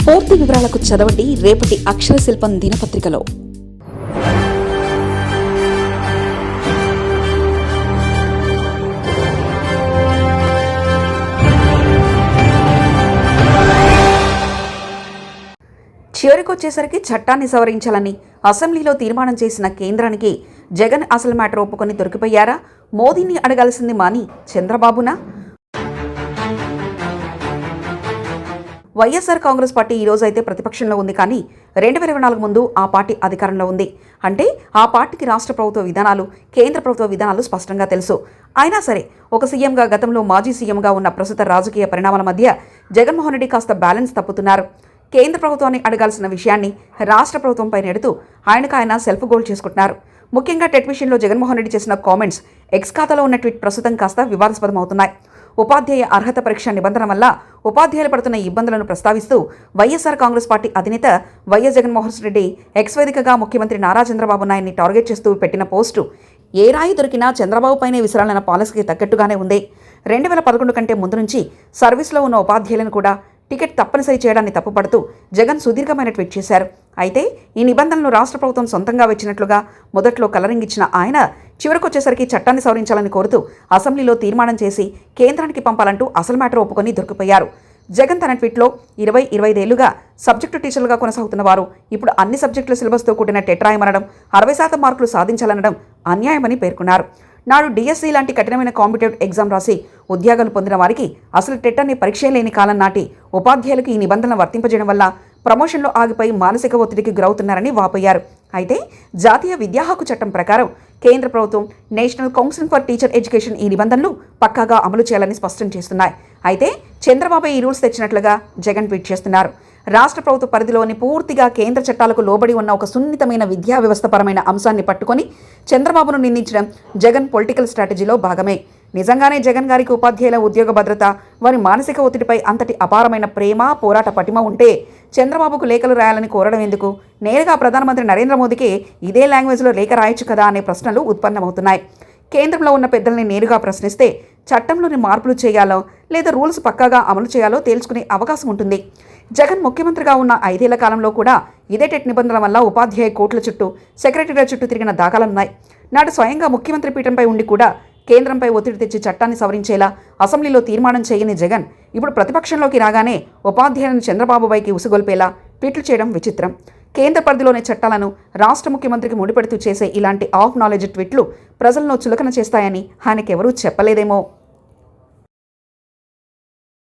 పూర్తి వివరాలకు చదవండి రేపటి అక్షర శిల్పం దినపత్రికలో. చివరికొచ్చేసరికి చట్టాన్ని సవరించాలని అసెంబ్లీలో తీర్మానం చేసిన కేంద్రానికి జగన్ అసలు మ్యాటర్ ఒప్పుకొని దొరికిపోయారా? మోదీని అడగాల్సింది మాని చంద్రబాబునా? వైఎస్ఆర్ కాంగ్రెస్ పార్టీ ఈ రోజు అయితే ప్రతిపక్షంలో ఉంది, కానీ 2024 ముందు ఆ పార్టీ అధికారంలో ఉంది. అంటే ఆ పార్టీకి రాష్ట్ర ప్రభుత్వ విధానాలు, కేంద్ర ప్రభుత్వ విధానాలు స్పష్టంగా తెలుసు. అయినా సరే ఒక సీఎంగా, గతంలో మాజీ సీఎంగా ఉన్న ప్రస్తుత రాజకీయ పరిణామాల మధ్య జగన్మోహన్ రెడ్డి కాస్త బ్యాలెన్స్ తప్పుతున్నారు. కేంద్ర ప్రభుత్వాన్ని అడగాల్సిన విషయాన్ని రాష్ట్ర ప్రభుత్వంపై నెడుతూ ఆయన సెల్ఫ్ గోల్ చేసుకుంటున్నారు. ముఖ్యంగా టెట్ విషయంలో జగన్మోహన్ రెడ్డి చేసిన కామెంట్స్, ఎక్స్ ఖాతాలో ఉన్న ట్వీట్ ప్రస్తుతం కాస్త వివాదాస్పదమవుతున్నాయి. ఉపాధ్యాయ అర్హత పరీక్ష నిబంధన వల్ల ఉపాధ్యాయులు పడుతున్న ఇబ్బందులను ప్రస్తావిస్తూ వైఎస్ఆర్ కాంగ్రెస్ పార్టీ అధినేత వైఎస్ జగన్మోహన్ రెడ్డి ఎక్స్ వేదికగా ముఖ్యమంత్రి నారా చంద్రబాబు నాయుడిని టార్గెట్ చేస్తూ పెట్టిన పోస్టు ఏ రాయి దొరికినా చంద్రబాబు పైనే విసరాలన్న పాలసీకి తగ్గట్టుగానే ఉంది. 2011 కంటే ముందు నుంచి సర్వీస్లో ఉన్న ఉపాధ్యాయులను కూడా టికెట్ తప్పనిసరి చేయడాన్ని తప్పుపడుతూ జగన్ సుదీర్ఘమైన ట్వీట్ చేశారు. అయితే ఈ నిబంధనలు రాష్ట్ర ప్రభుత్వం సొంతంగా వచ్చినట్లుగా మొదట్లో కలరింగ్ ఇచ్చిన ఆయన చివరికొచ్చేసరికి చట్టాన్ని సవరించాలని కోరుతూ అసెంబ్లీలో తీర్మానం చేసి కేంద్రానికి పంపాలంటూ అసలు మ్యాటర్ ఒప్పుకొని దొరికిపోయారు. జగన్ తన ట్వీట్లో 20-25 ఏళ్లుగా సబ్జెక్టు టీచర్లుగా కొనసాగుతున్న వారు ఇప్పుడు అన్ని సబ్జెక్టుల సిలబస్తో కూడిన టెట్ రాయమనడం, 60% మార్కులు సాధించాలనడం అన్యాయమని పేర్కొన్నారు. నాడు డిఎస్సి లాంటి కఠినమైన కాంపిటేటివ్ ఎగ్జామ్ రాసి ఉద్యోగాలు పొందిన వారికి అసలు టెట్ అనే పరీక్ష లేని కాలం నాటి ఉపాధ్యాయులకు ఈ నిబంధనలు వర్తింపజేయడం వల్ల ప్రమోషన్లో ఆగిపోయి మానసిక ఒత్తిడికి గురవుతున్నారని వాపోయారు. అయితే జాతీయ విద్యా హక్కు చట్టం ప్రకారం కేంద్ర ప్రభుత్వం, national council for teacher education ఈ నిబంధనలు పక్కాగా అమలు చేయాలని స్పష్టం చేస్తున్నాయి. అయితే చంద్రబాబు ఈ రూల్స్ తెచ్చినట్లుగా జగన్ ట్వీట్ చేస్తున్నారు. రాష్ట్ర ప్రభుత్వ పరిధిలోని పూర్తిగా కేంద్ర చట్టాలకు లోబడి ఉన్న ఒక సున్నితమైన విద్యా వ్యవస్థపరమైన అంశాన్ని పట్టుకొని చంద్రబాబును నిందించడం జగన్ పొలిటికల్ స్ట్రాటజీలో భాగమే. నిజంగానే జగన్ గారికి ఉపాధ్యాయుల ఉద్యోగ భద్రత, వారి మానసిక ఒత్తిడిపై అంతటి అపారమైన ప్రేమ, పోరాట పటిమ ఉంటే చంద్రబాబుకు లేఖలు రాయాలని కోరడం ఎందుకు? నేరుగా ప్రధానమంత్రి నరేంద్ర మోదీకి ఇదే లాంగ్వేజ్లో లేఖ రాయొచ్చు కదా అనే ప్రశ్నలు ఉత్పన్నమవుతున్నాయి. కేంద్రంలో ఉన్న పెద్దల్ని నేరుగా ప్రశ్నిస్తే చట్టంలోని మార్పులు చేయాలో లేదా రూల్స్ పక్కాగా అమలు చేయాలో తేల్చుకునే అవకాశం ఉంటుంది. జగన్ ముఖ్యమంత్రిగా ఉన్న 5 ఏళ్ల కాలంలో కూడా ఇదే టెట్ నిబంధనల వల్ల ఉపాధ్యాయ కోట్ల చుట్టూ, సెక్రటరీల చుట్టూ తిరిగిన దాఖలున్నాయి. నాడు స్వయంగా ముఖ్యమంత్రి పీఠంపై ఉండి కూడా కేంద్రంపై ఒత్తిడి తెచ్చి చట్టాన్ని సవరించేలా అసెంబ్లీలో తీర్మానం చేయని జగన్ ఇప్పుడు ప్రతిపక్షంలోకి రాగానే ఉపాధ్యాయులను చంద్రబాబుపైకి ఉసుగొల్పేలా ట్వీట్లు చేయడం విచిత్రం. కేంద్ర పరిధిలోని చట్టాలను రాష్ట్ర ముఖ్యమంత్రికి ముడిపెడుతూ చేసే ఇలాంటి ఆఫ్ నాలెడ్జ్ ట్వీట్లు ప్రజలను చులకన చేస్తాయని ఆయనకెవరూ చెప్పలేదేమో.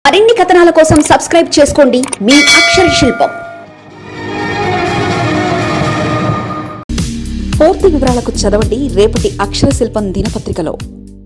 మరిన్ని కథనాల కోసం సబ్స్క్రైబ్ చేసుకోండి మీ అక్షర శిల్పం. పూర్తి వివరాలకు చదవండి రేపటి అక్షర శిల్పం దినపత్రికలో.